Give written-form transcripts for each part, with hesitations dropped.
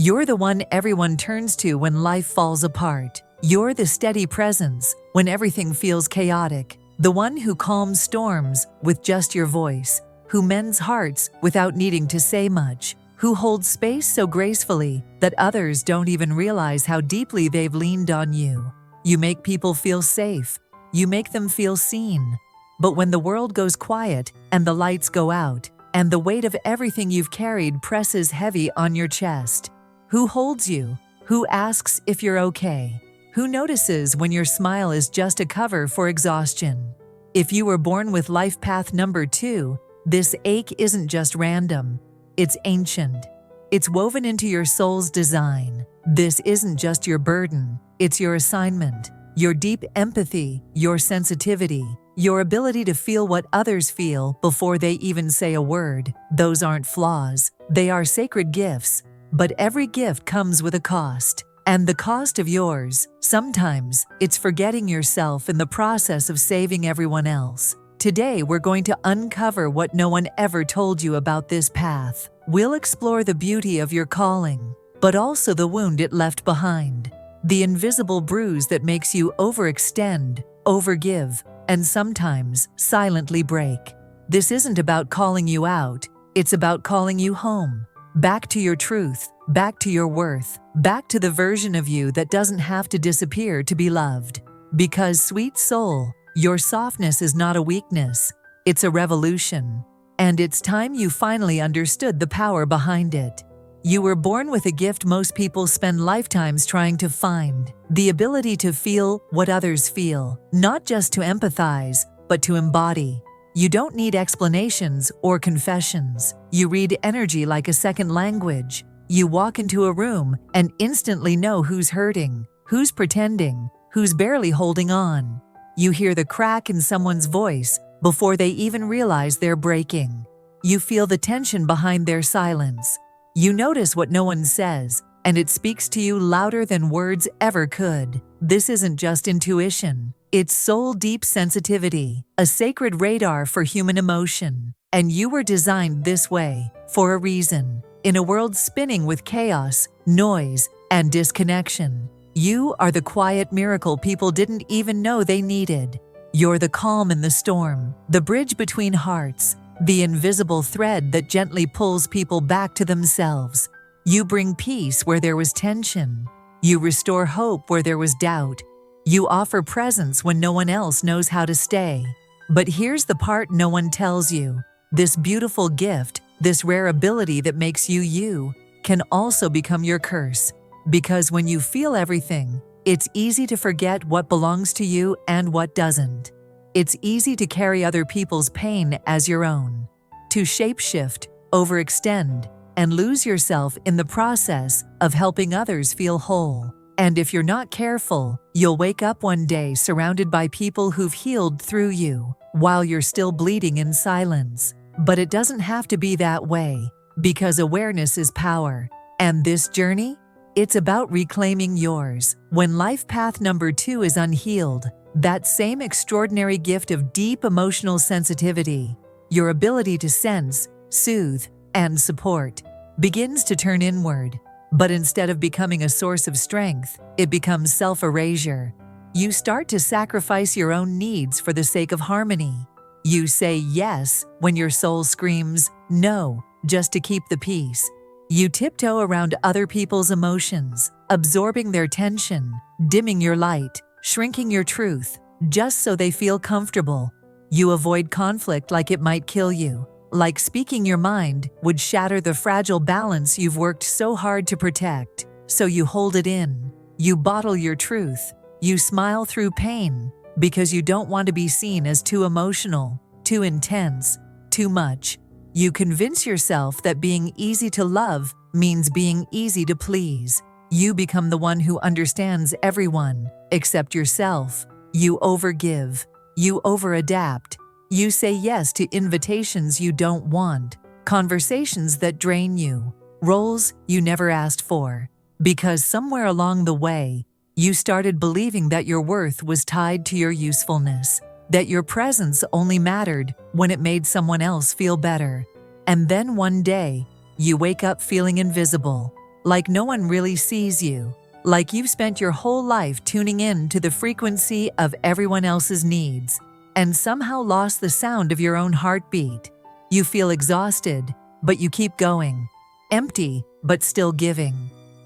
You're the one everyone turns to when life falls apart. You're the steady presence when everything feels chaotic. The one who calms storms with just your voice, who mends hearts without needing to say much, who holds space so gracefully that others don't even realize how deeply they've leaned on you. You make people feel safe. You make them feel seen. But when the world goes quiet and the lights go out, and the weight of everything you've carried presses heavy on your chest, who holds you? Who asks if you're okay? Who notices when your smile is just a cover for exhaustion? If you were born with life path number 2, this ache isn't just random. It's ancient. It's woven into your soul's design. This isn't just your burden. It's your assignment. Your deep empathy, your sensitivity, your ability to feel what others feel before they even say a word. Those aren't flaws. They are sacred gifts. But every gift comes with a cost. And the cost of yours, sometimes, it's forgetting yourself in the process of saving everyone else. Today, we're going to uncover what no one ever told you about this path. We'll explore the beauty of your calling, but also the wound it left behind. The invisible bruise that makes you overextend, overgive, and sometimes silently break. This isn't about calling you out. It's about calling you home. Back to your truth, back to your worth, back to the version of you that doesn't have to disappear to be loved. Because, sweet soul, your softness is not a weakness, it's a revolution. And it's time you finally understood the power behind it. You were born with a gift most people spend lifetimes trying to find: the ability to feel what others feel, not just to empathize, but to embody. You don't need explanations or confessions. You read energy like a second language. You walk into a room and instantly know who's hurting, who's pretending, who's barely holding on. You hear the crack in someone's voice before they even realize they're breaking. You feel the tension behind their silence. You notice what no one says, and it speaks to you louder than words ever could. This isn't just intuition. It's soul-deep sensitivity, a sacred radar for human emotion. And you were designed this way, for a reason. In a world spinning with chaos, noise, and disconnection, you are the quiet miracle people didn't even know they needed. You're the calm in the storm, the bridge between hearts, the invisible thread that gently pulls people back to themselves. You bring peace where there was tension. You restore hope where there was doubt. You offer presence when no one else knows how to stay. But here's the part no one tells you. This beautiful gift, this rare ability that makes you you, can also become your curse. Because when you feel everything, it's easy to forget what belongs to you and what doesn't. It's easy to carry other people's pain as your own, to shapeshift, overextend, and lose yourself in the process of helping others feel whole. And if you're not careful, you'll wake up one day surrounded by people who've healed through you, while you're still bleeding in silence. But it doesn't have to be that way, because awareness is power. And this journey? It's about reclaiming yours. When life path number 2 is unhealed, that same extraordinary gift of deep emotional sensitivity, your ability to sense, soothe, and support, begins to turn inward. But instead of becoming a source of strength, it becomes self-erasure. You start to sacrifice your own needs for the sake of harmony. You say yes when your soul screams no, just to keep the peace. You tiptoe around other people's emotions, absorbing their tension, dimming your light, shrinking your truth, just so they feel comfortable. You avoid conflict like it might kill you. Like speaking your mind would shatter the fragile balance you've worked so hard to protect. So you hold it in. You bottle your truth. You smile through pain because you don't want to be seen as too emotional, too intense, too much. You convince yourself that being easy to love means being easy to please. You become the one who understands everyone except yourself. You overgive. You overadapt. You say yes to invitations you don't want, conversations that drain you, roles you never asked for. Because somewhere along the way, you started believing that your worth was tied to your usefulness, that your presence only mattered when it made someone else feel better. And then one day, you wake up feeling invisible. like no one really sees you, like you've spent your whole life tuning in to the frequency of everyone else's needs, and somehow lost the sound of your own heartbeat. You feel exhausted, but you keep going. Empty, but still giving.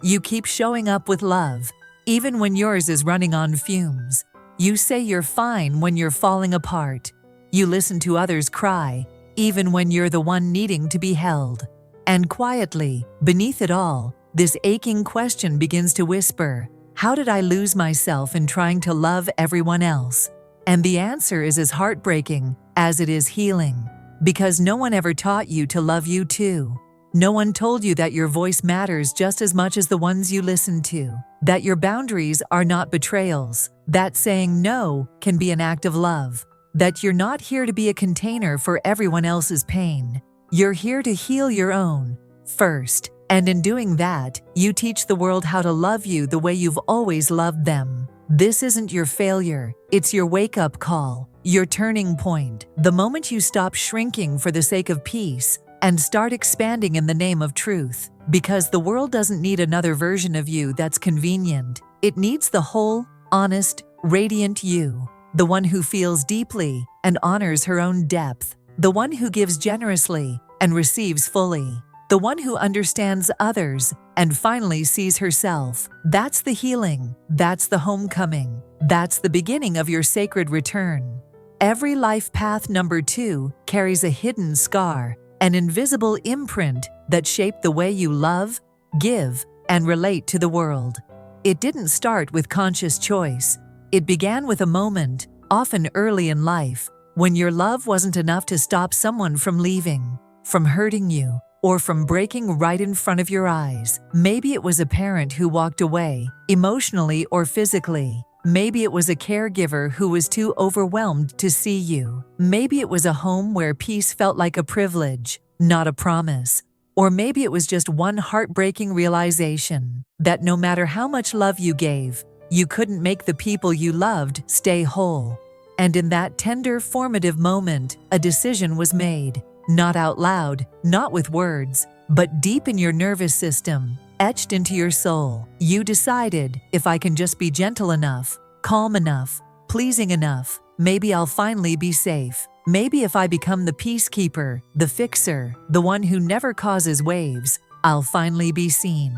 You keep showing up with love, even when yours is running on fumes. You say you're fine when you're falling apart. You listen to others cry, even when you're the one needing to be held. And quietly, beneath it all, this aching question begins to whisper, how did I lose myself in trying to love everyone else? And the answer is as heartbreaking as it is healing, because no one ever taught you to love you too. No one told you that your voice matters just as much as the ones you listen to, that your boundaries are not betrayals, that saying no can be an act of love, that you're not here to be a container for everyone else's pain. You're here to heal your own first, and in doing that, you teach the world how to love you the way you've always loved them. This isn't your failure, it's your wake-up call, your turning point, the moment you stop shrinking for the sake of peace and start expanding in the name of truth. Because the world doesn't need another version of you that's convenient. It needs the whole, honest, radiant you. The one who feels deeply and honors her own depth. The one who gives generously and receives fully. The one who understands others and finally sees herself. That's the healing. That's the homecoming. That's the beginning of your sacred return. Every life path number 2 carries a hidden scar, an invisible imprint that shaped the way you love, give, and relate to the world. It didn't start with conscious choice. It began with a moment, often early in life, when your love wasn't enough to stop someone from leaving, from hurting you, or from breaking right in front of your eyes. Maybe it was a parent who walked away, emotionally or physically. Maybe it was a caregiver who was too overwhelmed to see you. Maybe it was a home where peace felt like a privilege, not a promise. Or maybe it was just one heartbreaking realization that no matter how much love you gave, you couldn't make the people you loved stay whole. And in that tender, formative moment, a decision was made. Not out loud, not with words, but deep in your nervous system, etched into your soul. You decided, if I can just be gentle enough, calm enough, pleasing enough, maybe I'll finally be safe. Maybe if I become the peacekeeper, the fixer, the one who never causes waves, I'll finally be seen.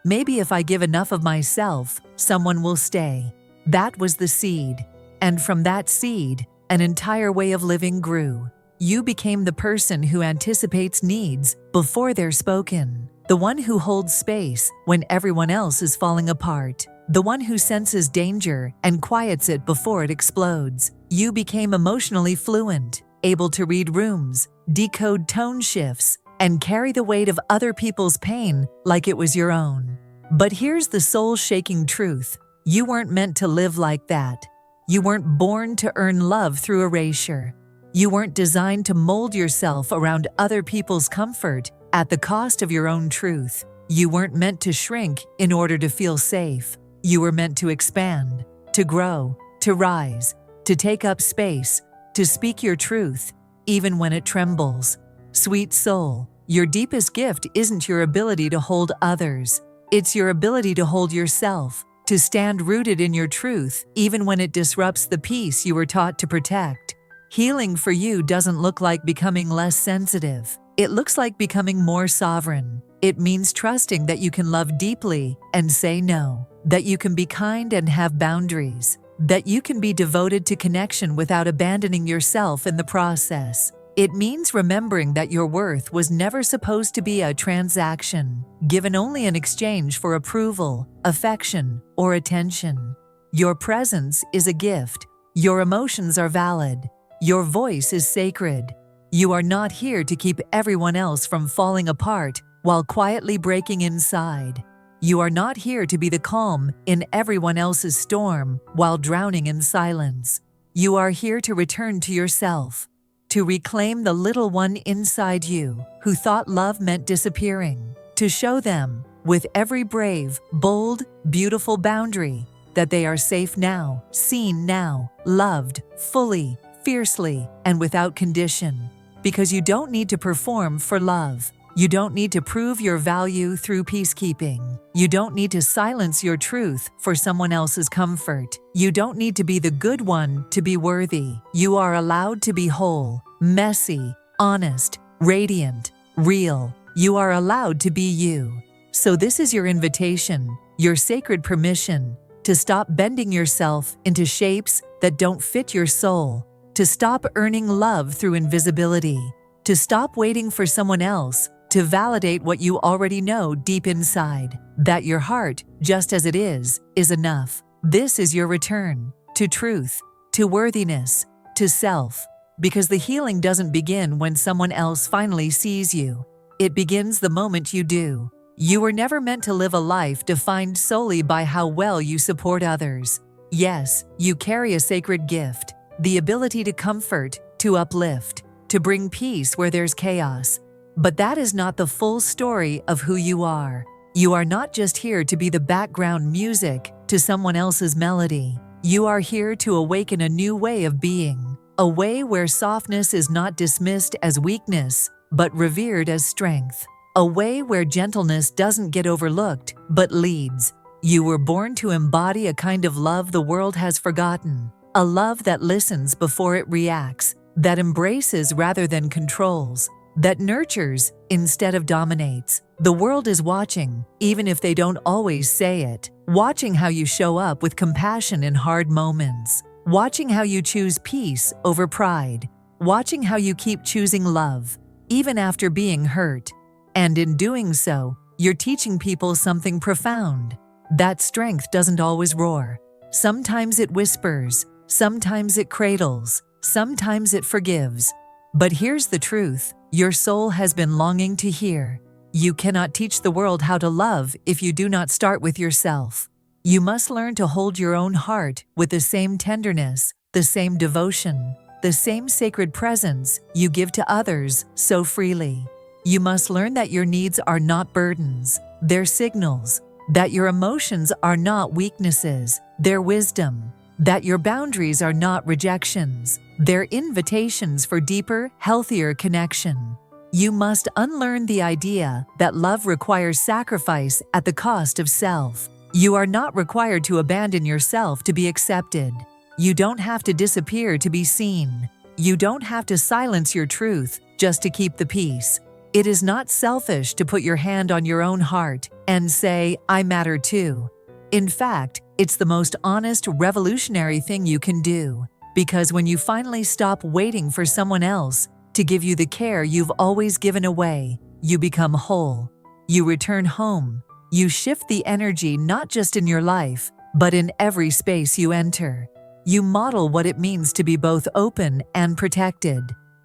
Maybe if I give enough of myself, someone will stay. That was the seed. And from that seed, an entire way of living grew. You became the person who anticipates needs before they're spoken, the one who holds space when everyone else is falling apart, the one who senses danger and quiets it before it explodes. You became emotionally fluent, able to read rooms, decode tone shifts, and carry the weight of other people's pain like it was your own. But here's the soul-shaking truth. You weren't meant to live like that. You weren't born to earn love through erasure. You weren't designed to mold yourself around other people's comfort at the cost of your own truth. You weren't meant to shrink in order to feel safe. You were meant to expand, to grow, to rise, to take up space, to speak your truth, even when it trembles. Sweet soul, your deepest gift isn't your ability to hold others. It's your ability to hold yourself, to stand rooted in your truth, even when it disrupts the peace you were taught to protect. Healing for you doesn't look like becoming less sensitive. It looks like becoming more sovereign. It means trusting that you can love deeply and say no, that you can be kind and have boundaries, that you can be devoted to connection without abandoning yourself in the process. It means remembering that your worth was never supposed to be a transaction, given only in exchange for approval, affection, or attention. Your presence is a gift. Your emotions are valid. Your voice is sacred. You are not here to keep everyone else from falling apart while quietly breaking inside. You are not here to be the calm in everyone else's storm while drowning in silence. You are here to return to yourself, to reclaim the little one inside you who thought love meant disappearing, to show them, with every brave, bold, beautiful boundary, that they are safe now, seen now, loved, fully, fiercely, and without condition. Because you don't need to perform for love. You don't need to prove your value through peacekeeping. You don't need to silence your truth for someone else's comfort. You don't need to be the good one to be worthy. You are allowed to be whole, messy, honest, radiant, real. You are allowed to be you. So this is your invitation, your sacred permission, to stop bending yourself into shapes that don't fit your soul, to stop earning love through invisibility, to stop waiting for someone else to validate what you already know deep inside, that your heart, just as it is enough. This is your return to truth, to worthiness, to self, because the healing doesn't begin when someone else finally sees you. It begins the moment you do. You were never meant to live a life defined solely by how well you support others. Yes, you carry a sacred gift, the ability to comfort, to uplift, to bring peace where there's chaos. But that is not the full story of who you are. You are not just here to be the background music to someone else's melody. You are here to awaken a new way of being, a way where softness is not dismissed as weakness, but revered as strength. A way where gentleness doesn't get overlooked, but leads. You were born to embody a kind of love the world has forgotten. A love that listens before it reacts, that embraces rather than controls, that nurtures instead of dominates. The world is watching, even if they don't always say it, watching how you show up with compassion in hard moments, watching how you choose peace over pride, watching how you keep choosing love, even after being hurt. And in doing so, you're teaching people something profound. That strength doesn't always roar. Sometimes it whispers, sometimes it cradles, sometimes it forgives. But here's the truth your soul has been longing to hear. You cannot teach the world how to love if you do not start with yourself. You must learn to hold your own heart with the same tenderness, the same devotion, the same sacred presence you give to others so freely. You must learn that your needs are not burdens, they're signals, that your emotions are not weaknesses, they're wisdom, that your boundaries are not rejections, they're invitations for deeper, healthier connection. You must unlearn the idea that love requires sacrifice at the cost of self. You are not required to abandon yourself to be accepted. You don't have to disappear to be seen. You don't have to silence your truth just to keep the peace. It is not selfish to put your hand on your own heart and say, I matter too. In fact, it's the most honest, revolutionary thing you can do. Because when you finally stop waiting for someone else to give you the care you've always given away, you become whole. You return home. You shift the energy not just in your life, but in every space you enter. You model what it means to be both open and protected,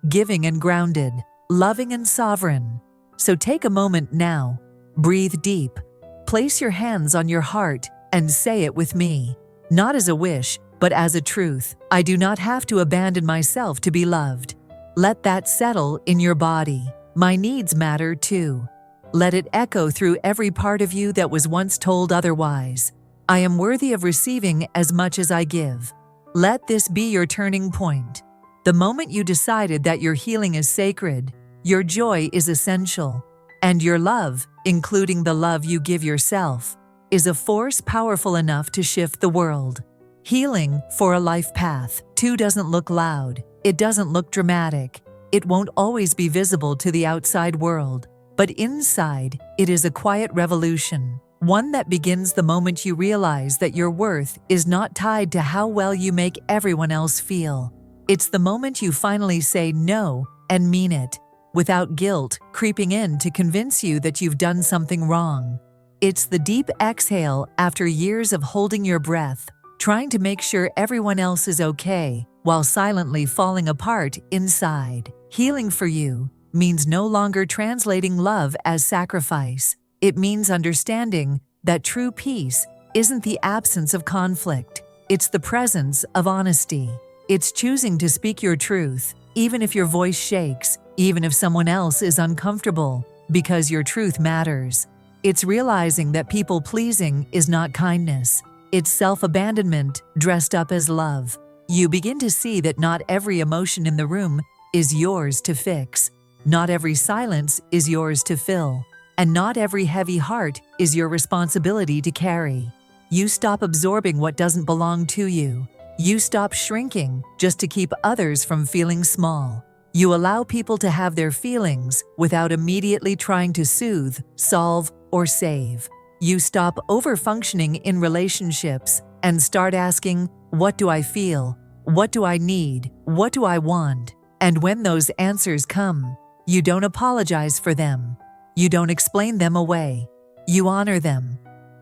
giving and grounded, loving and sovereign. So take a moment now, breathe deep, place your hands on your heart and say it with me, not as a wish, but as a truth. I do not have to abandon myself to be loved. Let that settle in your body. My needs matter too. Let it echo through every part of you that was once told otherwise. I am worthy of receiving as much as I give. Let this be your turning point. The moment you decided that your healing is sacred, your joy is essential, and your love, including the love you give yourself, is a force powerful enough to shift the world. Healing for a life path, too, doesn't look loud. It doesn't look dramatic. It won't always be visible to the outside world. But inside, it is a quiet revolution, one that begins the moment you realize that your worth is not tied to how well you make everyone else feel. It's the moment you finally say no and mean it, without guilt creeping in to convince you that you've done something wrong. It's the deep exhale after years of holding your breath, trying to make sure everyone else is okay, while silently falling apart inside. Healing for you means no longer translating love as sacrifice. It means understanding that true peace isn't the absence of conflict. It's the presence of honesty. It's choosing to speak your truth, even if your voice shakes, even if someone else is uncomfortable, because your truth matters. It's realizing that people-pleasing is not kindness. It's self-abandonment dressed up as love. You begin to see that not every emotion in the room is yours to fix. Not every silence is yours to fill, and not every heavy heart is your responsibility to carry. You stop absorbing what doesn't belong to you. You stop shrinking just to keep others from feeling small. You allow people to have their feelings without immediately trying to soothe, solve, or save. You stop over-functioning in relationships and start asking, what do I feel? What do I need? What do I want? And when those answers come, you don't apologize for them. You don't explain them away. You honor them.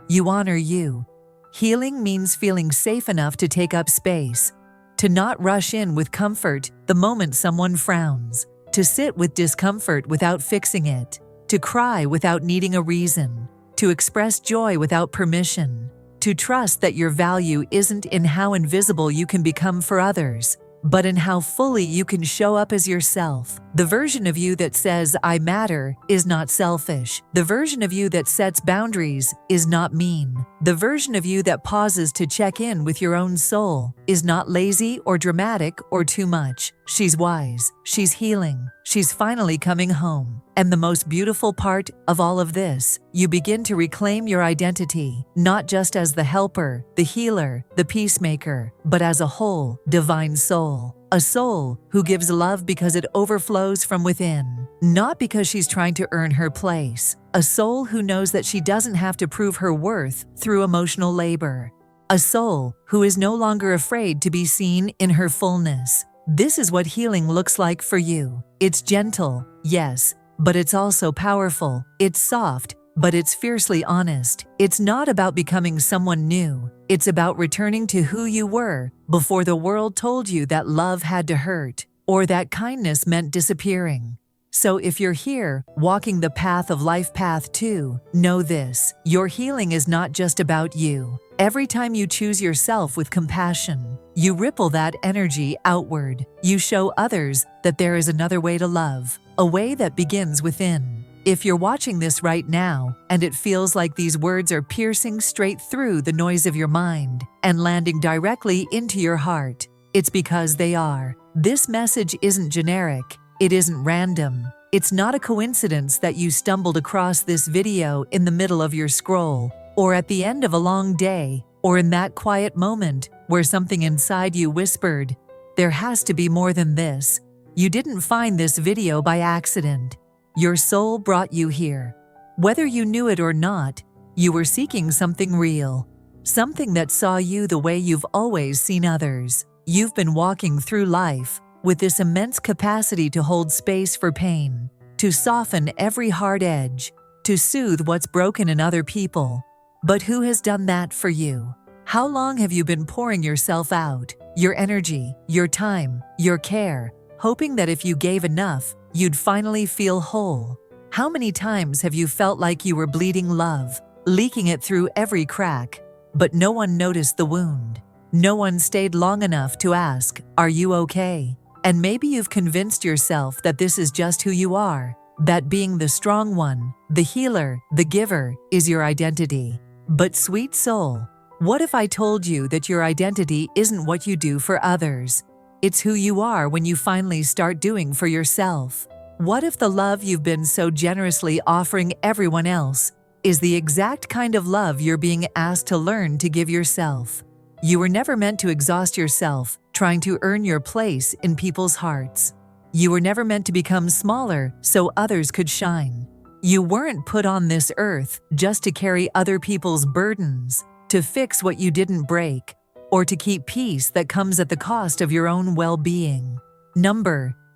You honor you. Healing means feeling safe enough to take up space, to not rush in with comfort the moment someone frowns, to sit with discomfort without fixing it, to cry without needing a reason, to express joy without permission, to trust that your value isn't in how invisible you can become for others, but in how fully you can show up as yourself. The version of you that says, I matter, is not selfish. The version of you that sets boundaries is not mean. The version of you that pauses to check in with your own soul is not lazy or dramatic or too much. She's wise. She's healing. She's finally coming home. And the most beautiful part of all of this, you begin to reclaim your identity, not just as the helper, the healer, the peacemaker, but as a whole, divine soul. A soul who gives love because it overflows from within, not because she's trying to earn her place. A soul who knows that she doesn't have to prove her worth through emotional labor. A soul who is no longer afraid to be seen in her fullness. This is what healing looks like for you. It's gentle, yes, but it's also powerful. It's soft, but it's fiercely honest. It's not about becoming someone new. It's about returning to who you were before the world told you that love had to hurt or that kindness meant disappearing. So if you're here, walking the path of life path 2, know this: your healing is not just about you. Every time you choose yourself with compassion, you ripple that energy outward. You show others that there is another way to love, a way that begins within. If you're watching this right now and it feels like these words are piercing straight through the noise of your mind and landing directly into your heart, it's because they are. This message isn't generic. It isn't random. It's not a coincidence that you stumbled across this video in the middle of your scroll, or at the end of a long day, or in that quiet moment where something inside you whispered, there has to be more than this. You didn't find this video by accident. Your soul brought you here. Whether you knew it or not, you were seeking something real, something that saw you the way you've always seen others. You've been walking through life with this immense capacity to hold space for pain, to soften every hard edge, to soothe what's broken in other people. But who has done that for you? How long have you been pouring yourself out, your energy, your time, your care, hoping that if you gave enough, you'd finally feel whole? How many times have you felt like you were bleeding love, leaking it through every crack, but no one noticed the wound? No one stayed long enough to ask, are you okay? And maybe you've convinced yourself that this is just who you are, that being the strong one, the healer, the giver, is your identity. But sweet soul, what if I told you that your identity isn't what you do for others? It's who you are when you finally start doing for yourself. What if the love you've been so generously offering everyone else is the exact kind of love you're being asked to learn to give yourself? You were never meant to exhaust yourself trying to earn your place in people's hearts. You were never meant to become smaller so others could shine. You weren't put on this earth just to carry other people's burdens, to fix what you didn't break, or to keep peace that comes at the cost of your own well-being.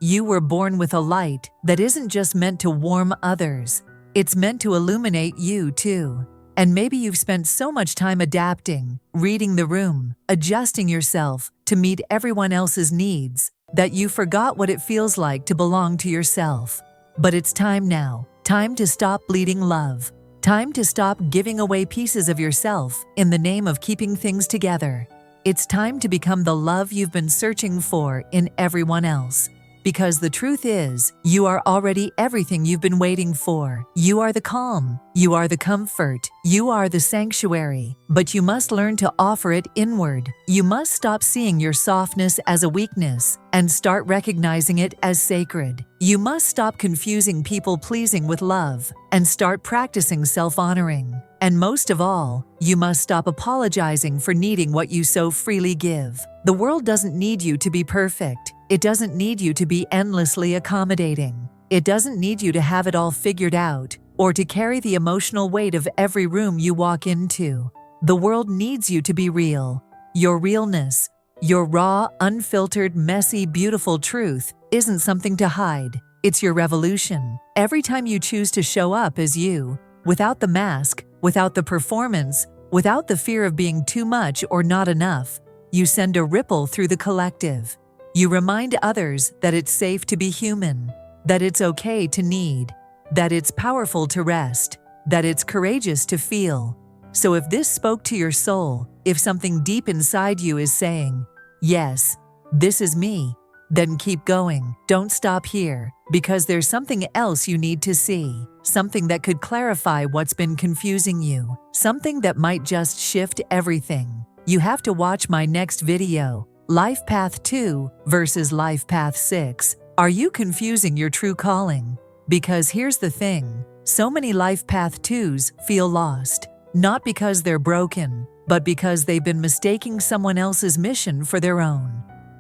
You were born with a light that isn't just meant to warm others. It's meant to illuminate you too. And maybe you've spent so much time adapting, reading the room, adjusting yourself to meet everyone else's needs, that you forgot what it feels like to belong to yourself. But it's time now. Time to stop bleeding love. Time to stop giving away pieces of yourself in the name of keeping things together. It's time to become the love you've been searching for in everyone else. Because the truth is, you are already everything you've been waiting for. You are the calm. You are the comfort. You are the sanctuary. But you must learn to offer it inward. You must stop seeing your softness as a weakness and start recognizing it as sacred. You must stop confusing people-pleasing with love and start practicing self-honoring. And most of all, you must stop apologizing for needing what you so freely give. The world doesn't need you to be perfect. It doesn't need you to be endlessly accommodating. It doesn't need you to have it all figured out or to carry the emotional weight of every room you walk into. The world needs you to be real. Your realness, your raw, unfiltered, messy, beautiful truth isn't something to hide. It's your revolution. Every time you choose to show up as you, without the mask, without the performance, without the fear of being too much or not enough, you send a ripple through the collective. You remind others that it's safe to be human, that it's okay to need, that it's powerful to rest, that it's courageous to feel. So if this spoke to your soul, if something deep inside you is saying, "Yes, this is me," then keep going. Don't stop here, because there's something else you need to see. Something that could clarify what's been confusing you. Something that might just shift everything. You have to watch my next video, Life Path 2 versus Life Path 6. Are you confusing your true calling? Because here's the thing, so many Life Path 2s feel lost. Not because they're broken, but because they've been mistaking someone else's mission for their own.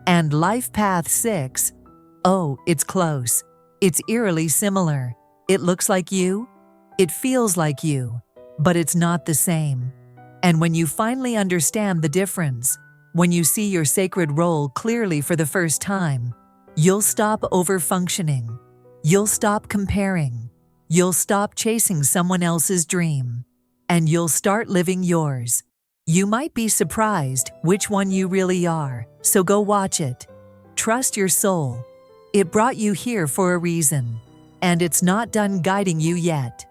And Life Path 6, oh, it's close. It's eerily similar. It looks like you. It feels like you. But it's not the same. And when you finally understand the difference, when you see your sacred role clearly for the first time, you'll stop over-functioning. You'll stop comparing. You'll stop chasing someone else's dream. And you'll start living yours. You might be surprised which one you really are, so go watch it. Trust your soul. It brought you here for a reason, and it's not done guiding you yet.